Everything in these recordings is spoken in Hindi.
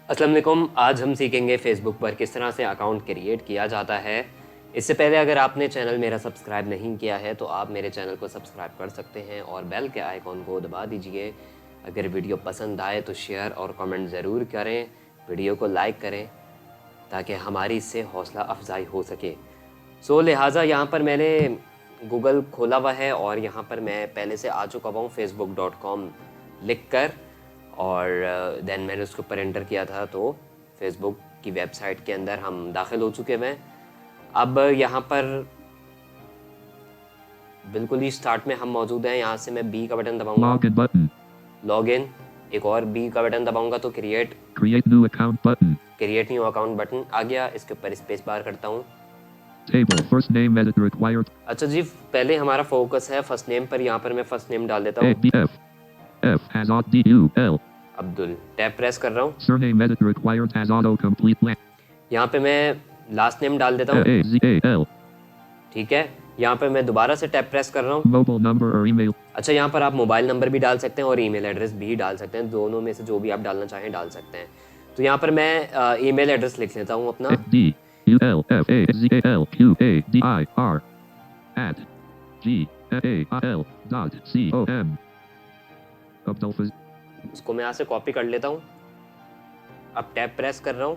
अस्सलाम वालेकुम। आज हम सीखेंगे फ़ेसबुक पर किस तरह से अकाउंट क्रिएट किया जाता है। इससे पहले अगर आपने चैनल मेरा सब्सक्राइब नहीं किया है तो आप मेरे चैनल को सब्सक्राइब कर सकते हैं और बेल के आइकॉन को दबा दीजिए। अगर वीडियो पसंद आए तो शेयर और कमेंट ज़रूर करें, वीडियो को लाइक करें ताकि हमारी इससे हौसला अफजाई हो सके। लिहाजा यहाँ पर मैंने गूगल खोला हुआ है और यहाँ पर मैं पहले से आ चुका हुआ हूँ facebook.com लिख कर, और देन मैंने उसके ऊपर एंटर किया था तो फेसबुक की वेबसाइट के अंदर हम दाखिल हो चुके हैं। अब यहाँ पर बिल्कुल ही स्टार्ट में हम मौजूद हैं। यहाँ से मैं बी का बटन दबाऊंगा, लॉगिन, एक और बी का बटन दबाऊंगा तो क्रिएट न्यू अकाउंट बटन आ गया। इसके ऊपर स्पेस बार करता हूँ। अच्छा जी, पहले हमारा फोकस है फर्स्ट नेम पर। यहाँ पर मैं फर्स्ट नेम डाल देता हूँ अब्दुल। टैब प्रेस कर रहा हूँ। यहाँ पे मैं लास्ट नेम डाल देता हूँ, ठीक है। यहाँ पे मैं दोबारा से टैब प्रेस कर रहा हूँ। अच्छा, यहाँ पर आप मोबाइल नंबर भी डाल सकते हैं और ईमेल एड्रेस भी डाल सकते हैं, दोनों में से जो भी आप डालना चाहें डाल सकते हैं। तो यहाँ पर मैं ईमेल एड्रेस लिख लेता हूँ अपना, उसको मैं यहाँ से कॉपी कर लेता हूँ। अब टैब प्रेस कर रहा हूँ।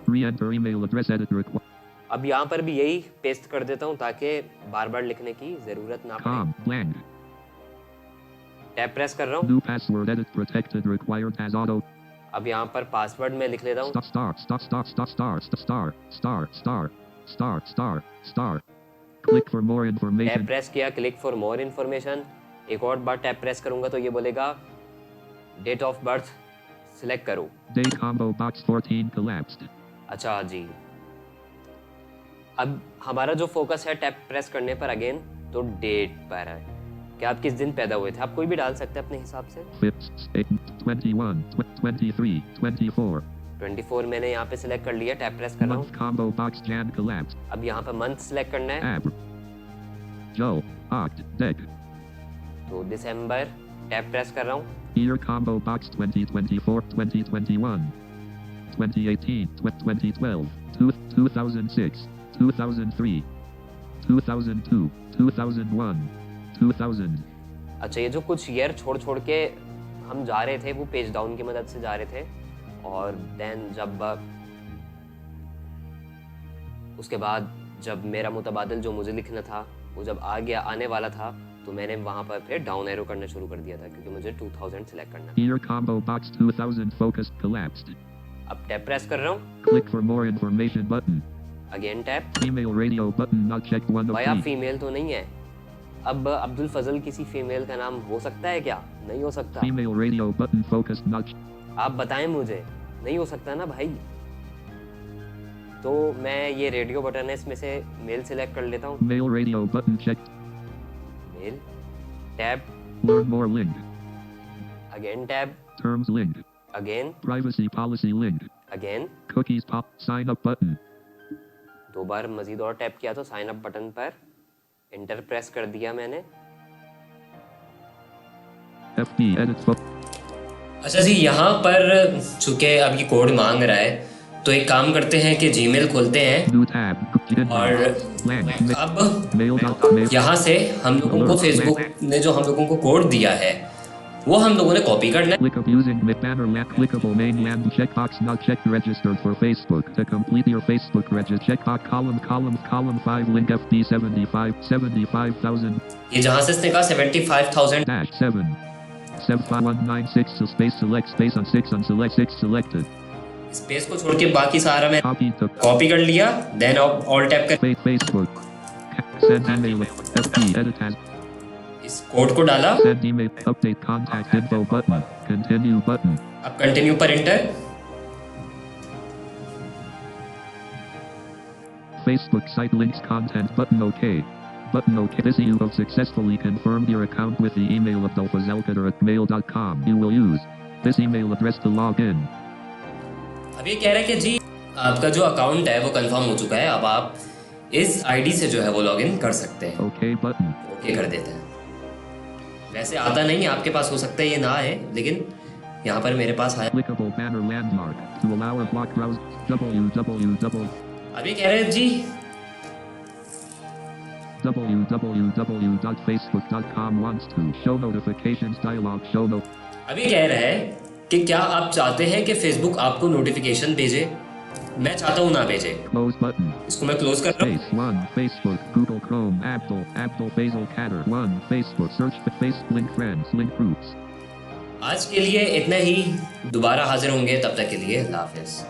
अब यहाँ पर भी यही पेस्ट कर देता हूँ ताकि बार बार लिखने की जरूरत ना पड़े। टैब प्रेस कर रहा हूँ। अब यहाँ पर पासवर्ड में लिख लेता हूँ। टैब प्रेस किया, क्लिक फॉर मोर इन्फॉर्मेशन। एक और बार टैब प्रेस करूंगा तो ये बोलेगा डेट ऑफ बर्थ सिलेक्ट करो। Date combo box 14 collapsed. अच्छा जी, अब हमारा जो फोकस है टैब प्रेस करने पर अगेन तो डेट पर है कि आप किस दिन पैदा हुए थे। आप कोई भी डाल सकते हैं अपने हिसाब से। 24 मैंने यहाँ पे सिलेक्ट कर लिया। टैब प्रेस कर रहा हूँ। Combo box Jan collapsed. अब यहाँ पर मंथ सिलेक्ट करना है तो दिसंबर। टैब प्रेस कर रहा हूँ। Year combo box 2024, 2021, 2018, 2012, 2006, 2003, 2002, 2001, 2000. अच्छा, ये जो कुछ ईयर छोड़ छोड़ के हम जा रहे थे वो पेज डाउन की मदद से जा रहे थे, और देन जब उसके बाद जब मेरा मुतबादिल जो मुझे लिखना था वो जब आने वाला था तो मैंने वहां पर फिर डाउन एरो करना शुरू कर दिया था क्योंकि मुझे 2000 सिलेक्ट करना था। Year combo box 2000 focused collapsed. अब टैब प्रेस कर रहा हूँ। Click for more information button. Again tab. Female radio button not checked 1 of 3. भाई आप फीमेल तो नहीं है। अब अब्दुल फजल किसी फीमेल का नाम हो सकता है क्या? नहीं हो सकता। Female radio button focused not. आप बताएं मुझे, नहीं हो सकता ना भाई। तो मैं ये रेडियो बटन है, इसमें से मेल सिलेक्ट कर लेता हूँ। Male radio button checked. Male, tab, Learn more link. Again tab, Terms link. Again, Privacy policy link. Again, Cookies pop. Sign up button. दो बार मजीद और टैप किया तो साइन अप बटन पर एंटर प्रेस कर दिया मैंने। FB edit book. अच्छा जी, यहाँ पर चूंकि अब ये कोड मांग रहा है तो एक काम करते हैं कि जीमेल खोलते हैं New tab. और अब यहाँ से हम लोगों को फेसबुक ने जो हम लोगों को कोड दिया है वो हम लोगों ने कॉपी करना है। Click up using with banner lamp clickable main land checkbox not checked registered for Facebook. To complete your Facebook register checkbox column 5 link FB 75,000. ये जहाँ से इसने कहा 75,000 -7 7196 to space select space on 6 on select 6 selected. Space को छोड़ के बाकी सारा मैं कॉपी कर लिया। देन ऑल टैप कर Facebook send email FB edit has इस कोड को डाला। send email update contact info button continue button. अब कंटिन्यू पर enter. Facebook site links content button OK. Button OK. This you have successfully confirmed your account with the email of Abdul Fazal Qadir at mail.com. You will use this email address to log in. अब ये कह रहा है कि जी आपका जो अकाउंट है वो कंफर्म हो चुका है, अब आप इस आईडी से जो है वो लॉगिन कर सकते हैं। ओके बटन ओके कर देते हैं। वैसे आता नहीं, आपके पास हो सकता है ये ना आए, लेकिन यहाँ पर मेरे पास आया। Clickable banner landmark. To allow or block browse. www. अभी कह रहे हैं जी www.facebook.com wants to show notifications dialog show no. अभी कह रहे हैं कि क्या आप चाहते हैं कि फेसबुक आपको नोटिफिकेशन भेजे। मैं चाहता हूँ ना भेजे। Close button. इसको मैं क्लोज कर रहा हूँ। Space 1 Facebook Google Chrome Abdul Fazal Qadir 1 Facebook search for Facebook link friends link groups. आज के लिए इतना ही। दोबारा हाजिर होंगे, तब तक के लिए अल्लाह हाफिज़।